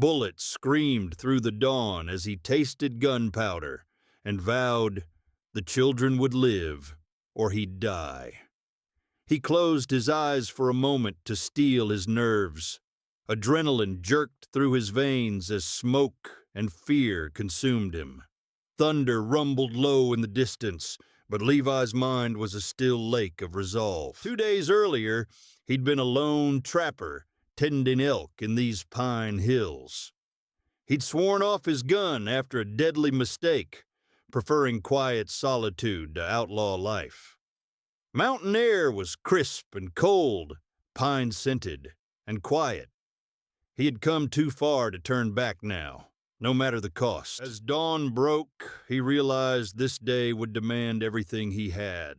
Bullets screamed through the dawn as he tasted gunpowder and vowed the children would live or he'd die. He closed his eyes for a moment to steel his nerves. Adrenaline jerked through his veins as smoke and fear consumed him. Thunder rumbled low in the distance, but Levi's mind was a still lake of resolve. 2 days earlier, he'd been a lone trapper tending elk in these pine hills. He'd sworn off his gun after a deadly mistake, preferring quiet solitude to outlaw life. Mountain air was crisp and cold, pine-scented, and quiet. He had come too far to turn back now, no matter the cost. As dawn broke, he realized this day would demand everything he had.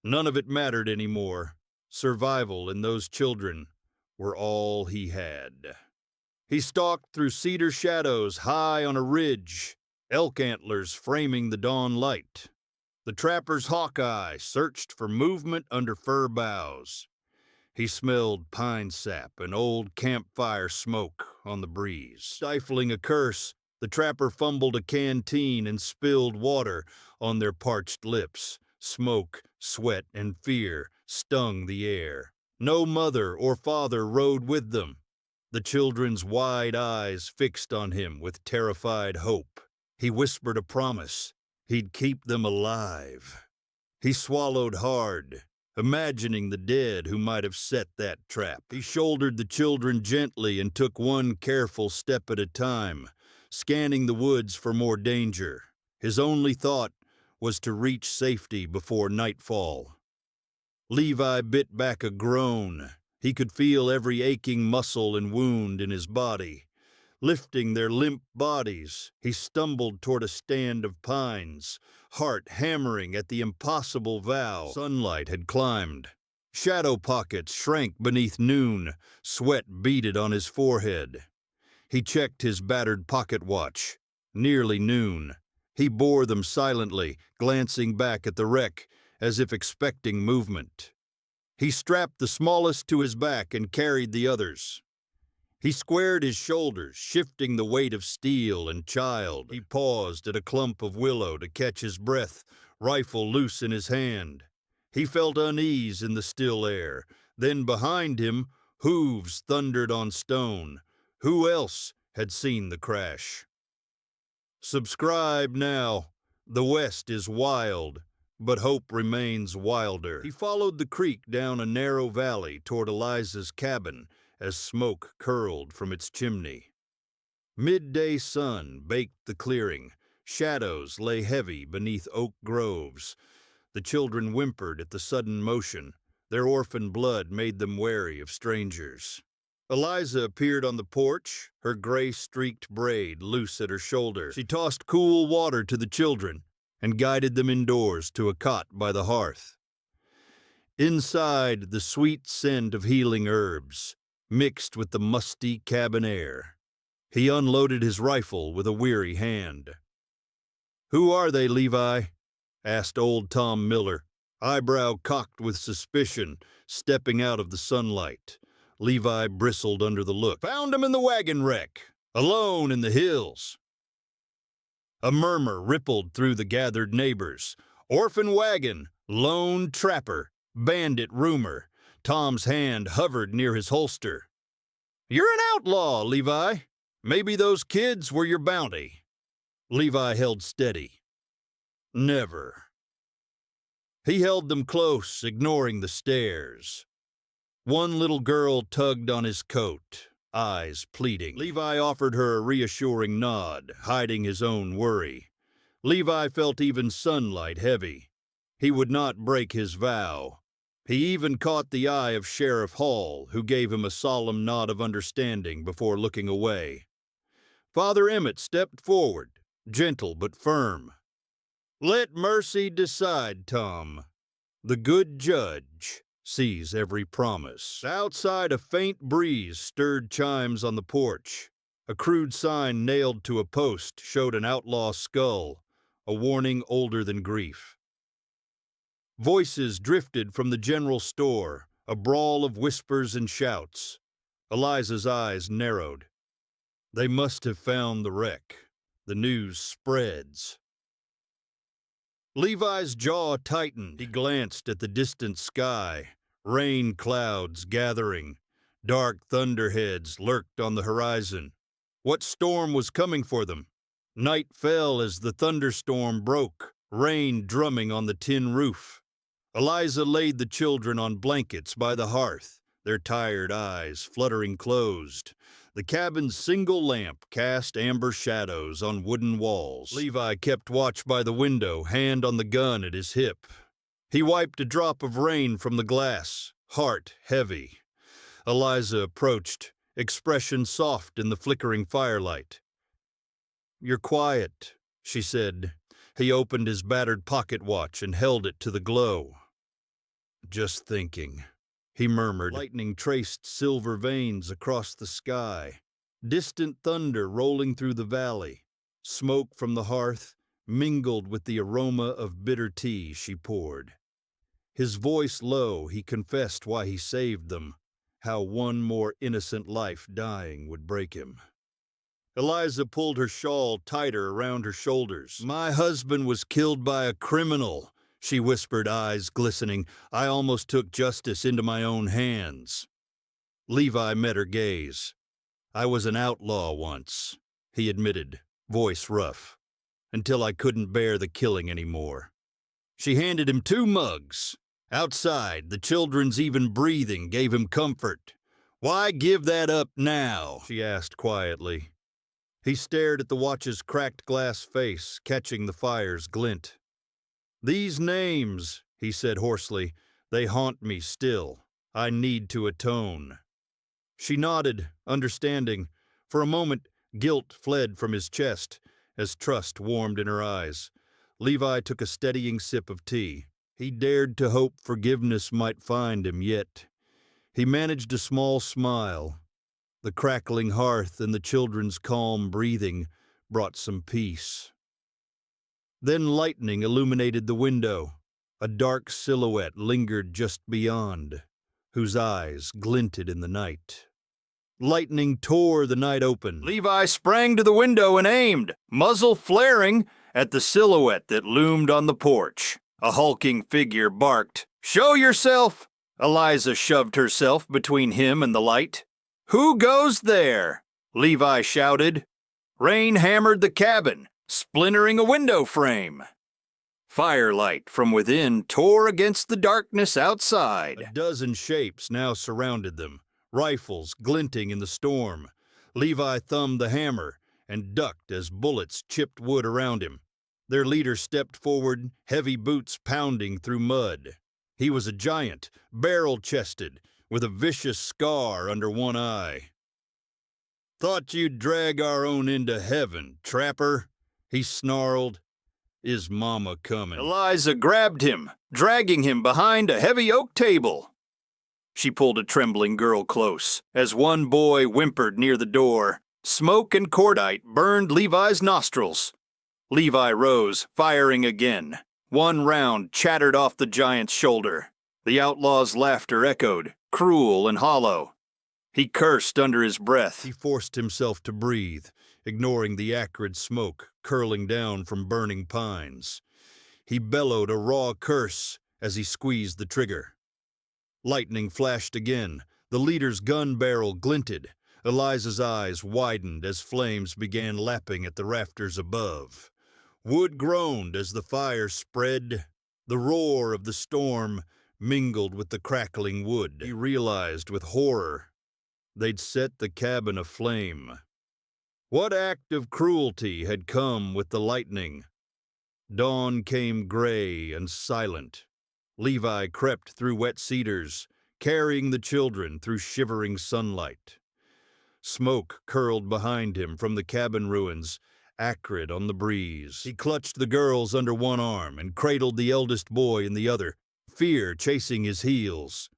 None of it mattered anymore. Survival and those children were all he had. He stalked through cedar shadows high on a ridge, elk antlers framing the dawn light. The trapper's hawk eye searched for movement under fir boughs. He smelled pine sap and old campfire smoke on the breeze. Stifling a curse, the trapper fumbled a canteen and spilled water on their parched lips. Smoke, sweat, and fear stung the air. No mother or father rode with them, the children's wide eyes fixed on him with terrified hope. He whispered a promise. He'd keep them alive. He swallowed hard, imagining the dead who might have set that trap. He shouldered the children gently and took one careful step at a time, scanning the woods for more danger. His only thought was to reach safety before nightfall. Levi bit back a groan. He could feel every aching muscle and wound in his body. Lifting their limp bodies, he stumbled toward a stand of pines, heart hammering at the impossible vow. Sunlight had climbed. Shadow pockets shrank beneath noon, sweat beaded on his forehead. He checked his battered pocket watch. Nearly noon. He bore them silently, glancing back at the wreck as if expecting movement. He strapped the smallest to his back and carried the others. He squared his shoulders, shifting the weight of steel and child. He paused at a clump of willow to catch his breath, rifle loose in his hand. He felt unease in the still air. Then behind him, hooves thundered on stone. Who else had seen the crash? Subscribe now. The West is wild, but hope remains wilder. He followed the creek down a narrow valley toward Eliza's cabin, as smoke curled from its chimney. Midday sun baked the clearing. Shadows lay heavy beneath oak groves. The children whimpered at the sudden motion. Their orphan blood made them wary of strangers. Eliza appeared on the porch, her gray-streaked braid loose at her shoulder. She tossed cool water to the children and guided them indoors to a cot by the hearth. Inside, the sweet scent of healing herbs mixed with the musty cabin air. He unloaded his rifle with a weary hand. "Who are they, Levi?" asked old Tom Miller, eyebrow cocked with suspicion, stepping out of the sunlight. Levi bristled under the look. "Found him in the wagon wreck, alone in the hills." A murmur rippled through the gathered neighbors. Orphan wagon, lone trapper, bandit rumor. Tom's hand hovered near his holster. "You're an outlaw, Levi. Maybe those kids were your bounty." Levi held steady. "Never." He held them close, ignoring the stares. One little girl tugged on his coat, eyes pleading. Levi offered her a reassuring nod, hiding his own worry. Levi felt even sunlight heavy. He would not break his vow. He even caught the eye of Sheriff Hall, who gave him a solemn nod of understanding before looking away. Father Emmett stepped forward, gentle but firm. "Let mercy decide, Tom. The good judge sees every promise." Outside, a faint breeze stirred chimes on the porch. A crude sign nailed to a post showed an outlaw skull, a warning older than grief. Voices drifted from the general store, a brawl of whispers and shouts. Eliza's eyes narrowed. They must have found the wreck. The news spreads. Levi's jaw tightened. He glanced at the distant sky. Rain clouds gathering. Dark thunderheads lurked on the horizon. What storm was coming for them? Night fell as the thunderstorm broke, rain drumming on the tin roof. Eliza laid the children on blankets by the hearth, their tired eyes fluttering closed. The cabin's single lamp cast amber shadows on wooden walls. Levi kept watch by the window, hand on the gun at his hip. He wiped a drop of rain from the glass, heart heavy. Eliza approached, expression soft in the flickering firelight. "You're quiet," she said. He opened his battered pocket watch and held it to the glow. "Just thinking," he murmured. Lightning traced silver veins across the sky. Distant thunder rolling through the valley. Smoke from the hearth mingled with the aroma of bitter tea she poured. His voice low, he confessed why he saved them, how one more innocent life dying would break him. Eliza pulled her shawl tighter around her shoulders. "My husband was killed by a criminal," she whispered, eyes glistening. "I almost took justice into my own hands." Levi met her gaze. "I was an outlaw once," he admitted, voice rough, "until I couldn't bear the killing anymore." She handed him 2 mugs. Outside, the children's even breathing gave him comfort. "Why give that up now?" she asked quietly. He stared at the watch's cracked glass face, catching the fire's glint. "These names," he said hoarsely, "they haunt me still. I need to atone." She nodded, understanding. For a moment, guilt fled from his chest, as trust warmed in her eyes. Levi took a steadying sip of tea. He dared to hope forgiveness might find him yet. He managed a small smile. The crackling hearth and the children's calm breathing brought some peace. Then lightning illuminated the window. A dark silhouette lingered just beyond, whose eyes glinted in the night. Lightning tore the night open. Levi sprang to the window and aimed, muzzle flaring, at the silhouette that loomed on the porch. A hulking figure barked, "Show yourself!" Eliza shoved herself between him and the light. "Who goes there?" Levi shouted. Rain hammered the cabin, splintering a window frame. Firelight from within tore against the darkness outside. A dozen shapes now surrounded them, rifles glinting in the storm. Levi thumbed the hammer and ducked as bullets chipped wood around him. Their leader stepped forward, heavy boots pounding through mud. He was a giant, barrel-chested, with a vicious scar under one eye. "Thought you'd drag our own into heaven, trapper," he snarled. "Is Mama coming?" Eliza grabbed him, dragging him behind a heavy oak table. She pulled a trembling girl close, as one boy whimpered near the door. Smoke and cordite burned Levi's nostrils. Levi rose, firing again. One round chattered off the giant's shoulder. The outlaw's laughter echoed, cruel and hollow. He cursed under his breath. He forced himself to breathe, ignoring the acrid smoke curling down from burning pines. He bellowed a raw curse as he squeezed the trigger. Lightning flashed again. The leader's gun barrel glinted. Eliza's eyes widened as flames began lapping at the rafters above. Wood groaned as the fire spread. The roar of the storm mingled with the crackling wood. He realized with horror they'd set the cabin aflame. What act of cruelty had come with the lightning? Dawn came gray and silent. Levi crept through wet cedars, carrying the children through shivering sunlight. Smoke curled behind him from the cabin ruins, acrid on the breeze. He clutched the girls under one arm and cradled the eldest boy in the other, fear chasing his heels.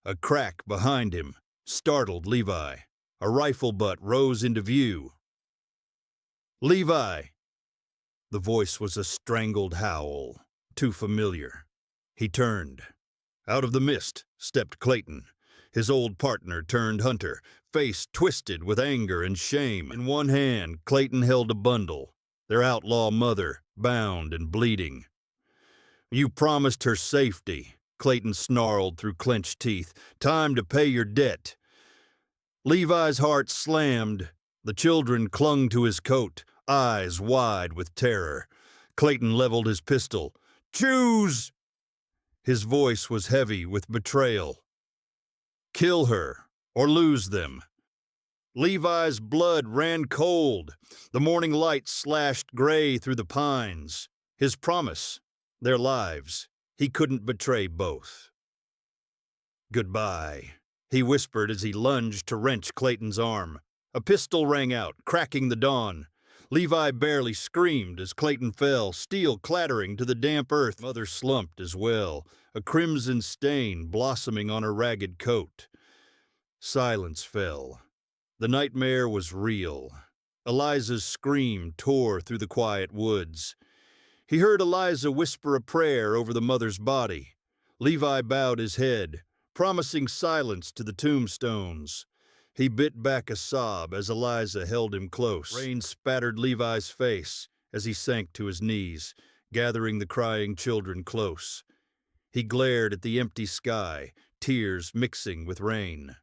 A crack behind him startled Levi. A rifle butt rose into view. "Levi!" The voice was a strangled howl, too familiar. He turned. Out of the mist stepped Clayton. His old partner turned hunter, face twisted with anger and shame. In one hand, Clayton held a bundle, their outlaw mother, bound and bleeding. "You promised her safety," Clayton snarled through clenched teeth. "Time to pay your debt." Levi's heart slammed. The children clung to his coat, eyes wide with terror. Clayton leveled his pistol. "Choose!" His voice was heavy with betrayal. "Kill her, or lose them." Levi's blood ran cold. The morning light slashed gray through the pines. His promise, their lives. He couldn't betray both. "Goodbye," he whispered as he lunged to wrench Clayton's arm. A pistol rang out, cracking the dawn. Levi barely screamed as Clayton fell, steel clattering to the damp earth. Mother slumped as well, a crimson stain blossoming on her ragged coat. Silence fell. The nightmare was real. Eliza's scream tore through the quiet woods. He heard Eliza whisper a prayer over the mother's body. Levi bowed his head, promising silence to the tombstones. He bit back a sob as Eliza held him close. Rain spattered Levi's face as he sank to his knees, gathering the crying children close. He glared at the empty sky, tears mixing with rain.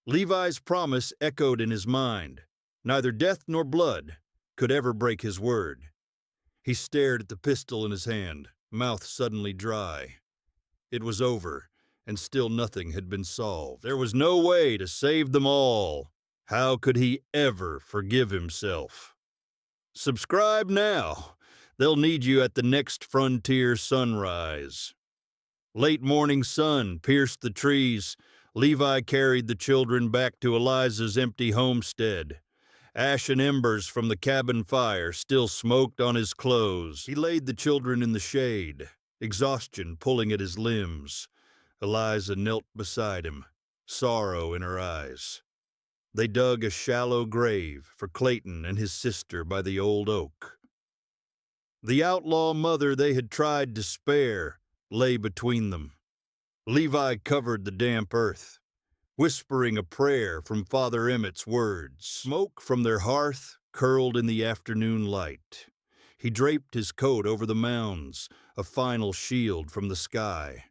Levi's promise echoed in his mind. Neither death nor blood could ever break his word. He stared at the pistol in his hand, mouth suddenly dry. It was over, and still nothing had been solved. There was no way to save them all. How could he ever forgive himself? Subscribe now. They'll need you at the next frontier sunrise. Late morning sun pierced the trees. Levi carried the children back to Eliza's empty homestead. Ash and embers from the cabin fire still smoked on his clothes. He laid the children in the shade, exhaustion pulling at his limbs. Eliza knelt beside him, sorrow in her eyes. They dug a shallow grave for Clayton and his sister by the old oak. The outlaw mother they had tried to spare lay between them. Levi covered the damp earth, whispering a prayer from Father Emmett's words. Smoke from their hearth curled in the afternoon light. He draped his coat over the mounds, a final shield from the sky.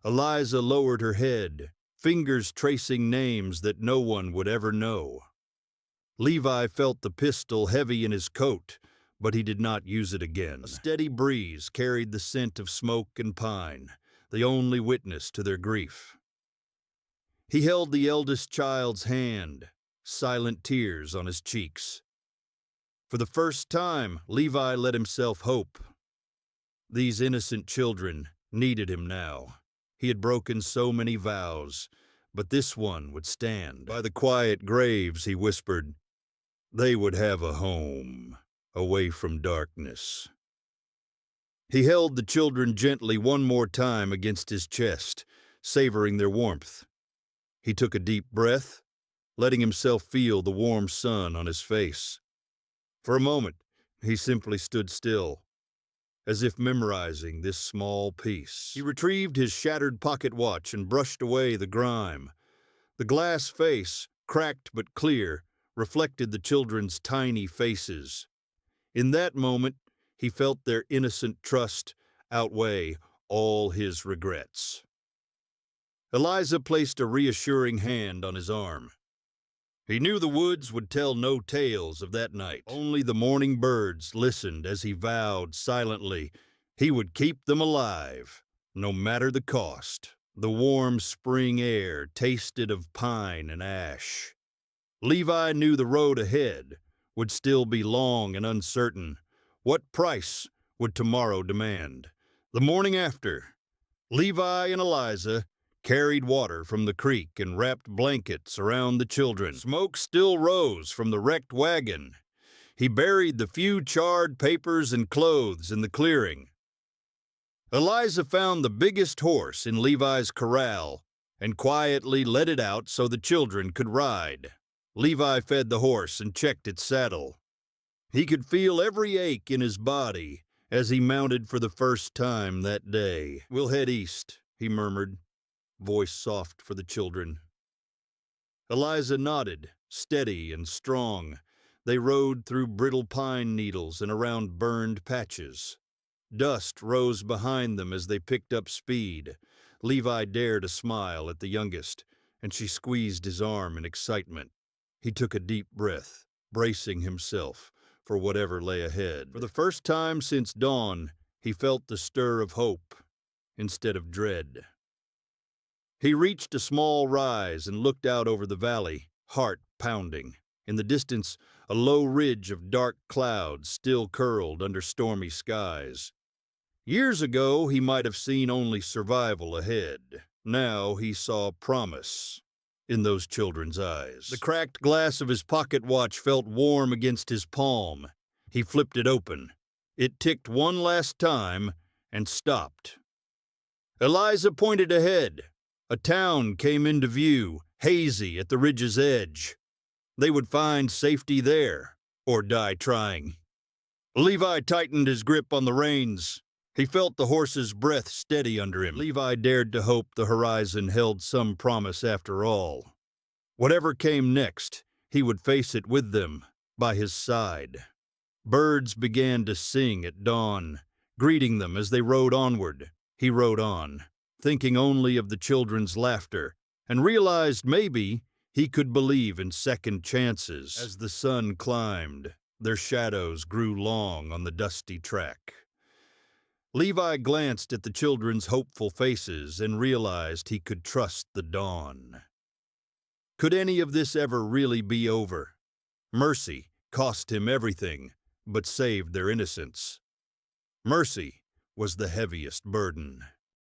Eliza lowered her head, fingers tracing names that no one would ever know. Levi felt the pistol heavy in his coat, but he did not use it again. A steady breeze carried the scent of smoke and pine, the only witness to their grief. He held the eldest child's hand, silent tears on his cheeks. For the first time, Levi let himself hope. These innocent children needed him now. He had broken so many vows, but this one would stand. By the quiet graves, he whispered, they would have a home, away from darkness. He held the children gently one more time against his chest, savoring their warmth. He took a deep breath, letting himself feel the warm sun on his face. For a moment, he simply stood still, as if memorizing this small piece. He retrieved his shattered pocket watch and brushed away the grime. The glass face, cracked but clear, reflected the children's tiny faces. In that moment, he felt their innocent trust outweigh all his regrets. Eliza placed a reassuring hand on his arm. He knew the woods would tell no tales of that night. Only the morning birds listened as he vowed silently he would keep them alive, no matter the cost. The warm spring air tasted of pine and ash. Levi knew the road ahead would still be long and uncertain. What price would tomorrow demand? The morning after, Levi and Eliza carried water from the creek and wrapped blankets around the children. Smoke still rose from the wrecked wagon. He buried the few charred papers and clothes in the clearing. Eliza found the biggest horse in Levi's corral and quietly let it out so the children could ride. Levi fed the horse and checked its saddle. He could feel every ache in his body as he mounted for the first time that day. "We'll head east," he murmured. voice soft for the children. Eliza nodded, steady and strong. They rode through brittle pine needles and around burned patches. Dust rose behind them as they picked up speed. Levi dared a smile at the youngest, and she squeezed his arm in excitement. He took a deep breath, bracing himself for whatever lay ahead. For the first time since dawn, he felt the stir of hope instead of dread. He reached a small rise and looked out over the valley, heart pounding. In the distance, a low ridge of dark clouds still curled under stormy skies. Years ago, he might have seen only survival ahead. Now he saw promise in those children's eyes. The cracked glass of his pocket watch felt warm against his palm. He flipped it open. It ticked one last time and stopped. Eliza pointed ahead. A town came into view, hazy at the ridge's edge. They would find safety there, or die trying. Levi tightened his grip on the reins. He felt the horse's breath steady under him. Levi dared to hope the horizon held some promise after all. Whatever came next, he would face it with them, by his side. Birds began to sing at dawn, greeting them as they rode onward. He rode on, thinking only of the children's laughter, and realized maybe he could believe in second chances. As the sun climbed, their shadows grew long on the dusty track. Levi glanced at the children's hopeful faces and realized he could trust the dawn. Could any of this ever really be over? Mercy cost him everything, but saved their innocence. Mercy was the heaviest burden.